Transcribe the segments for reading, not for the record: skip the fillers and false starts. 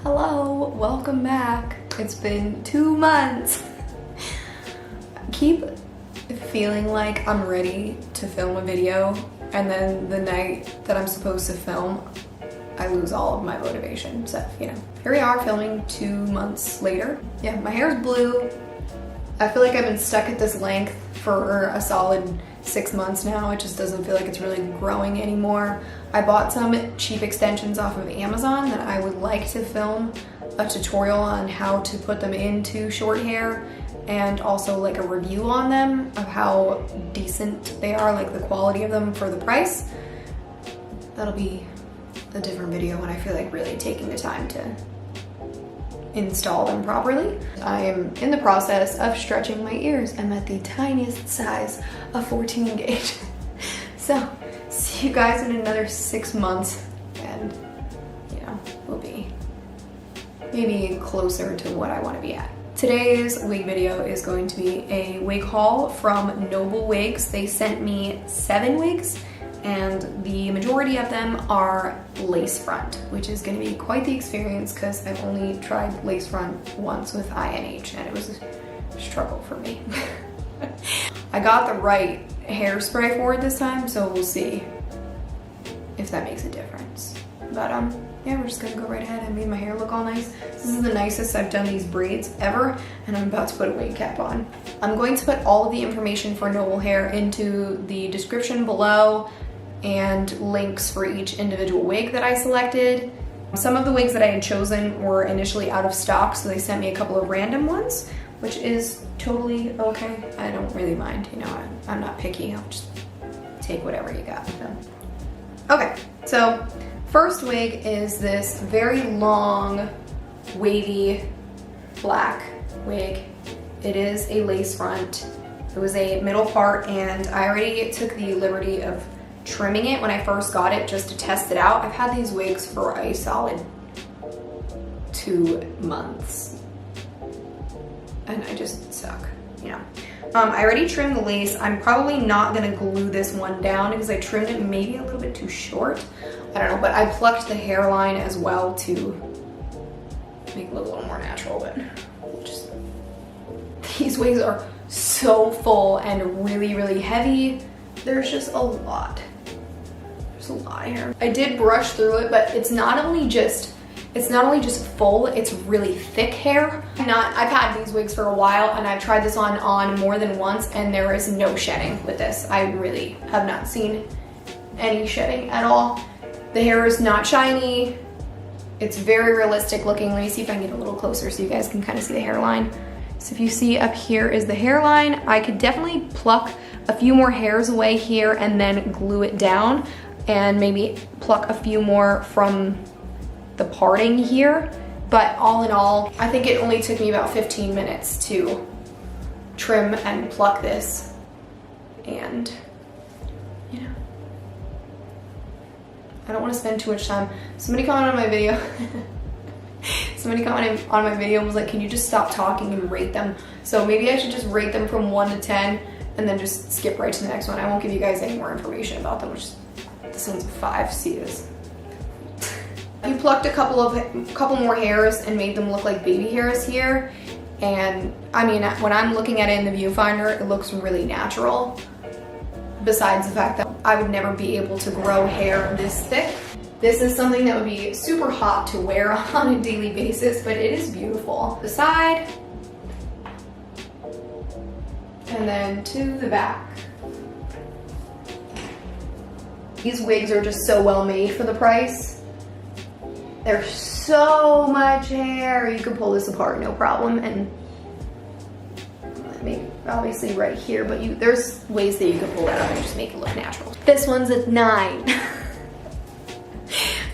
Hello, welcome back. It's been 2 months. I keep feeling like I'm ready to film a video, and then the night that I'm supposed to film, I lose all of my motivation. So, you know, here we are filming 2 months later. Yeah, my hair's blue. I feel like I've been stuck at this length for a solid 6 months now. It just doesn't feel like it's really growing anymore. I bought some cheap extensions off of Amazon that I would like to film a tutorial on how to put them into short hair, and also like a review on them of how decent they are, like the quality of them for the price. That'll be a different video when I feel like really taking the time to install them properly. I am in the process of stretching my ears. I'm at the tiniest size of 14 gauge. So see you guys in another 6 months, and you know, we'll be maybe closer to what I want to be at. Today's wig video is going to be a wig haul from Noble Wigs. They sent me 7 wigs, and the majority of them are lace front, which is going to be quite the experience because I've only tried lace front once with INH, and it was a struggle for me. I got the right hairspray for it this time, so we'll see if that makes a difference. But yeah, we're just gonna go right ahead. I made my hair look all nice. This is the nicest I've done these braids ever, and I'm about to put a wig cap on. I'm going to put all of the information for Noble Hair into the description below, and links for each individual wig that I selected. Some of the wigs that I had chosen were initially out of stock, so they sent me a couple of random ones, which is totally okay. I don't really mind, you know, I'm not picky. I'll just take whatever you got. So. Okay, so first wig is this very long, wavy, black wig. It is a lace front. It was a middle part, and I already took the liberty of trimming it when I first got it just to test it out. I've had these wigs for a solid 2 months, and I just suck, you know. I already trimmed the lace. I'm probably not gonna glue this one down because I trimmed it maybe a little bit too short. I don't know, but I plucked the hairline as well to make it look a little more natural, but just, these wigs are so full and really, really heavy. There's just a lot. There's a lot of hair. I did brush through it, but it's not only just full, it's really thick hair. I've had these wigs for a while, and I've tried this on more than once, and there is no shedding with this. I really have not seen any shedding at all. The hair is not shiny. It's very realistic looking. Let me see if I can get a little closer so you guys can kind of see the hairline. So if you see up here is the hairline. I could definitely pluck a few more hairs away here and then glue it down, and maybe pluck a few more from the parting here. But all in all, I think it only took me about 15 minutes to trim and pluck this, and you know, I don't want to spend too much time. Somebody commented on my video. Somebody commented on my video and was like, can you just stop talking and rate them? So maybe I should just rate them from 1 to 10 and then just skip right to the next one. I won't give you guys any more information about them, which this one's a 5. See this? You plucked a couple more hairs and made them look like baby hairs here. And I mean, when I'm looking at it in the viewfinder, it looks really natural. Besides the fact that I would never be able to grow hair this thick. This is something that would be super hot to wear on a daily basis, but it is beautiful. The side, and then to the back. These wigs are just so well made for the price. There's so much hair. You can pull this apart, no problem. And maybe obviously right here, but there's ways that you can pull it out and just make it look natural. This one's a 9.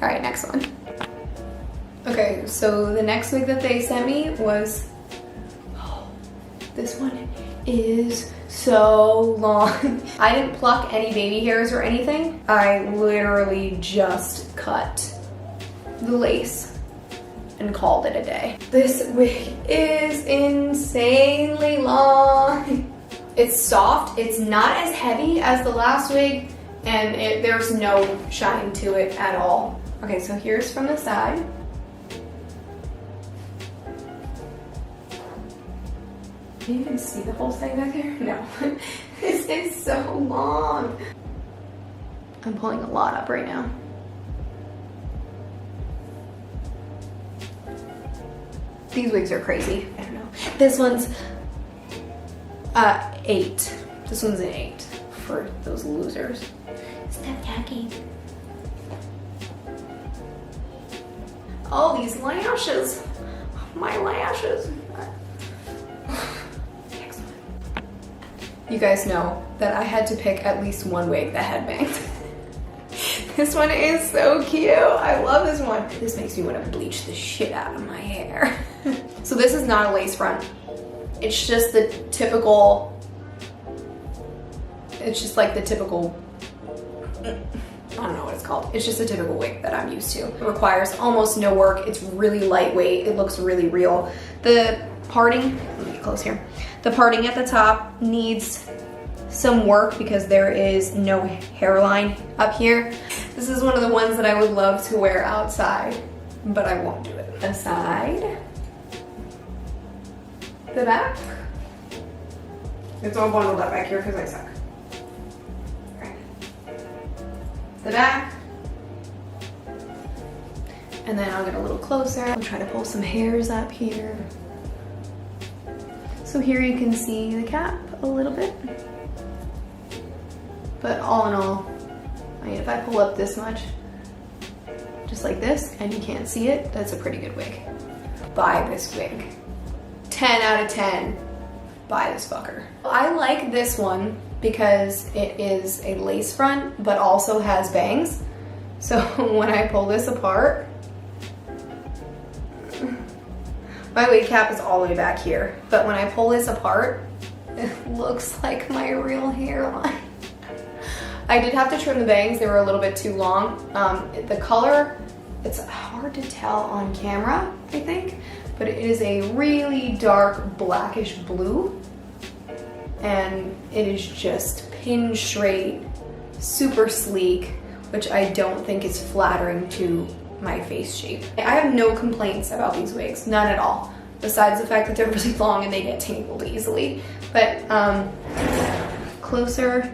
All right, next one. Okay, so the next wig that they sent me was, oh, this one is so long. I didn't pluck any baby hairs or anything. I literally just cut the lace and called it a day. This wig is insanely long. It's soft, it's not as heavy as the last wig, and there's no shine to it at all. Okay, so here's from the side. Can you even see the whole thing back there? No. This is so long. I'm pulling a lot up right now. These wigs are crazy. I don't know. This one's 8. This one's an 8 for those losers. Stop talking. Oh, these lashes. My lashes. You guys know that I had to pick at least one wig that had bangs. This one is so cute. I love this one. This makes me want to bleach the shit out of my hair. So this is not a lace front. It's just the typical, it's just like the typical, I don't know what it's called. It's just a typical wig that I'm used to. It requires almost no work. It's really lightweight. It looks really real. The parting, let me get close here. The parting at the top needs some work because there is no hairline up here. This is one of the ones that I would love to wear outside, but I won't do it. The side, the back. It's all bundled up back here because I suck. Right. The back. And then I'll get a little closer. I'll try to pull some hairs up here. So here you can see the cap a little bit. But all in all, I mean, if I pull up this much, just like this, and you can't see it, that's a pretty good wig. Buy this wig. 10 out of 10. Buy this fucker. I like this one because it is a lace front, but also has bangs. So when I pull this apart, my wig cap is all the way back here. But when I pull this apart, it looks like my real hairline. I did have to trim the bangs. They were a little bit too long. The color, it's hard to tell on camera, I think, but it is a really dark blackish blue. And it is just pin straight, super sleek, which I don't think is flattering to my face shape. I have no complaints about these wigs, none at all, besides the fact that they're really long and they get tangled easily. But closer,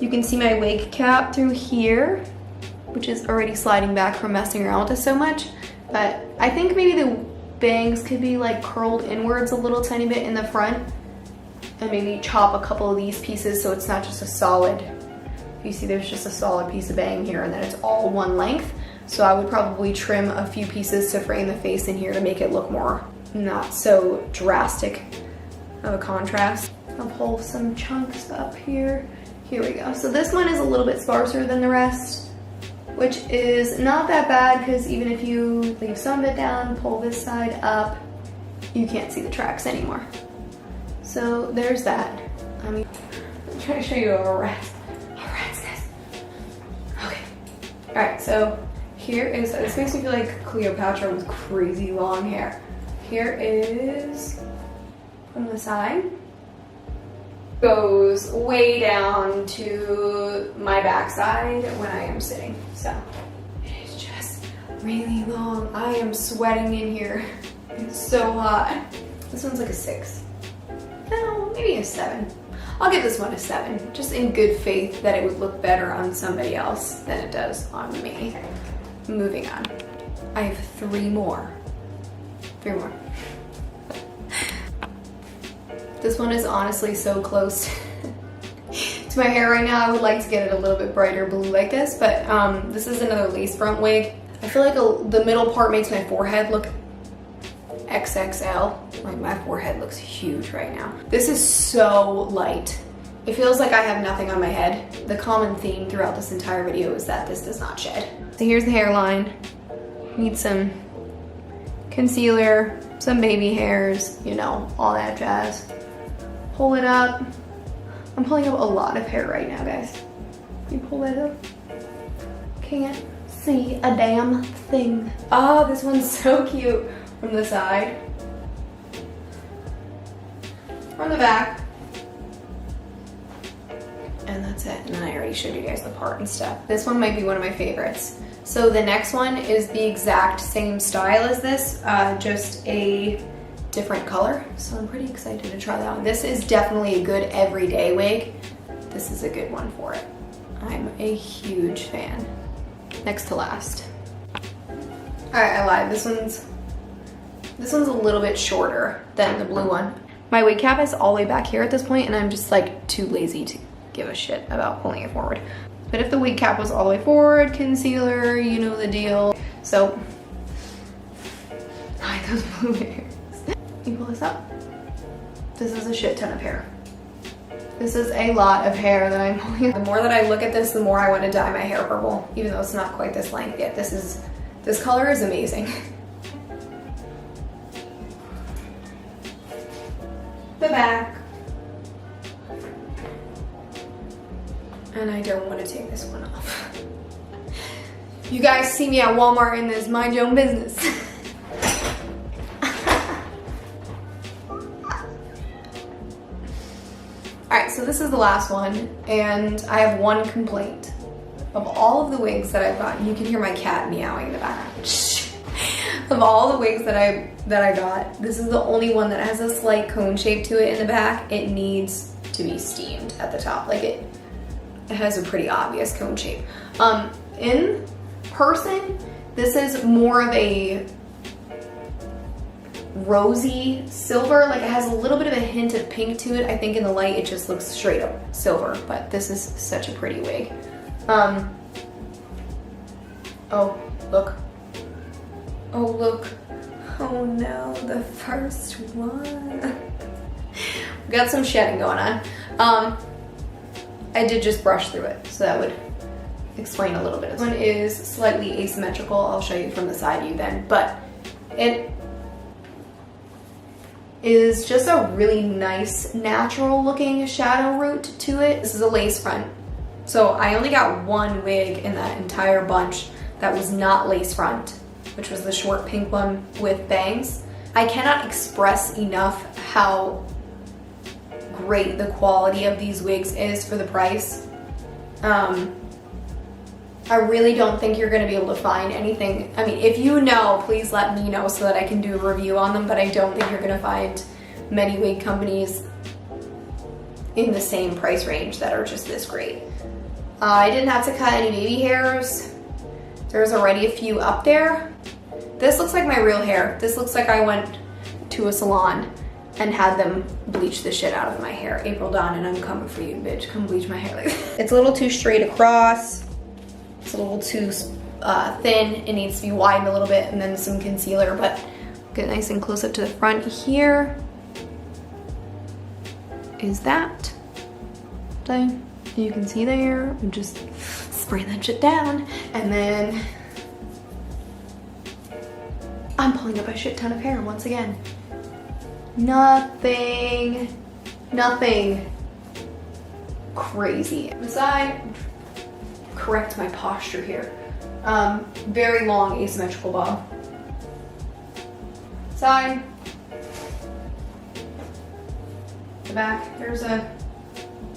you can see my wig cap through here, which is already sliding back from messing around with this so much. But I think maybe the bangs could be like curled inwards a little tiny bit in the front, and maybe chop a couple of these pieces so it's not just a solid. You see there's just a solid piece of bang here and then it's all one length. So I would probably trim a few pieces to frame the face in here to make it look more not so drastic of a contrast. I'll pull some chunks up here. Here we go. So this one is a little bit sparser than the rest, which is not that bad because even if you leave some of it down, pull this side up, you can't see the tracks anymore. So there's that. I mean, I'm trying to show you a rat's nest. Okay. All right, so here is, this makes me feel like Cleopatra with crazy long hair. Here is from the side. Goes way down to my backside when I am sitting. So it is just really long. I am sweating in here. It's so hot. This one's like a 6. No, maybe a 7. I'll give this one a 7, just in good faith that it would look better on somebody else than it does on me. Moving on. I have 3 more. 3 more. This one is honestly so close to my hair right now. I would like to get it a little bit brighter blue like this, but this is another lace front wig. I feel like the middle part makes my forehead look XXL. Like my forehead looks huge right now. This is so light. It feels like I have nothing on my head. The common theme throughout this entire video is that this does not shed. So here's the hairline. Need some concealer, some baby hairs, you know, all that jazz. Pull it up. I'm pulling up a lot of hair right now, guys. You pull that up. Can't see a damn thing. Oh, this one's so cute. From the side. From the back. And that's it. And then I already showed you guys the part and stuff. This one might be one of my favorites. So the next one is the exact same style as this, just a different color, so I'm pretty excited to try that one. This is definitely a good everyday wig. This is a good one for it. I'm a huge fan. Next to last. All right, I lied. This one's a little bit shorter than the blue one. My wig cap is all the way back here at this point, and I'm just like too lazy to give a shit about pulling it forward. But if the wig cap was all the way forward, concealer, you know the deal. So, I like those blue hairs. You pull this up. This is a shit ton of hair. This is a lot of hair that I'm pulling. The more that I look at this, the more I want to dye my hair purple, even though it's not quite this length yet. This color is amazing. The back. And I don't want to take this one off. You guys see me at Walmart in this mind your own business. Alright, so this is the last one, and I have one complaint. Of all of the wigs that I've gotten, you can hear my cat meowing in the background. Of all the wigs that I got, this is the only one that has a slight cone shape to it in the back. It needs to be steamed at the top. Like it has a pretty obvious cone shape. In person, this is more of a rosy silver. Like it has a little bit of a hint of pink to it. I think in the light it just looks straight up silver, but this is such a pretty wig. Oh, look. Oh, look. Oh no, the first one. We got some shedding going on. I did just brush through it, so that would explain a little bit. This one is slightly asymmetrical. I'll show you from the side view then, but it is just a really nice, natural looking shadow root to it. This is a lace front. So I only got one wig in that entire bunch that was not lace front, which was the short pink one with bangs. I cannot express enough how great the quality of these wigs is for the price. I really don't think you're gonna be able to find anything. I mean, if you know, please let me know so that I can do a review on them, but I don't think you're gonna find many wig companies in the same price range that are just this great. I didn't have to cut any baby hairs. There's already a few up there. This looks like my real hair. This looks like I went to a salon and had them bleach the shit out of my hair. April Dawn, and I'm coming for you, bitch. Come bleach my hair like that. It's a little too straight across. It's a little too thin. It needs to be widened a little bit, and then some concealer, but get nice and close up to the front here. Is that thing you can see there? I'm just spray that shit down, and then I'm pulling up a shit ton of hair once again. Nothing crazy. The side, correct my posture here. Very long asymmetrical bob. Side. The back, there's a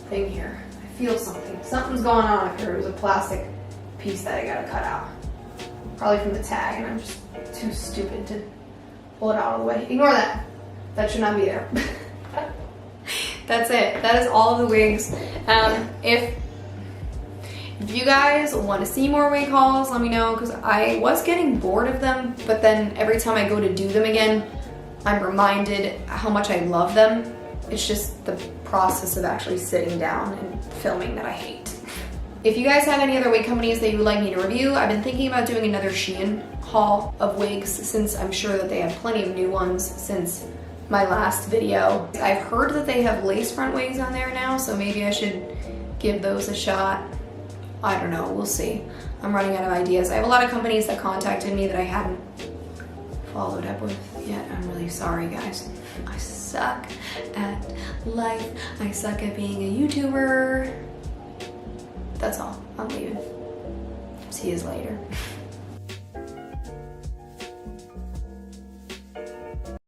thing here. I feel something. Something's going on up here. It was a plastic piece that I gotta cut out. Probably from the tag, and I'm just too stupid to pull it out all the way. Ignore that. That should not be there. That's it. That is all of the wigs. If you guys want to see more wig hauls, let me know, because I was getting bored of them, but then every time I go to do them again, I'm reminded how much I love them. It's just the process of actually sitting down and filming that I hate. If you guys have any other wig companies that you would like me to review, I've been thinking about doing another Shein haul of wigs, since I'm sure that they have plenty of new ones since my last video. I've heard that they have lace front wigs on there now, so maybe I should give those a shot. I don't know, we'll see. I'm running out of ideas. I have a lot of companies that contacted me that I haven't followed up with yet. I'm really sorry, guys. I suck at life. I suck at being a YouTuber. That's all. I'm leaving. See you later.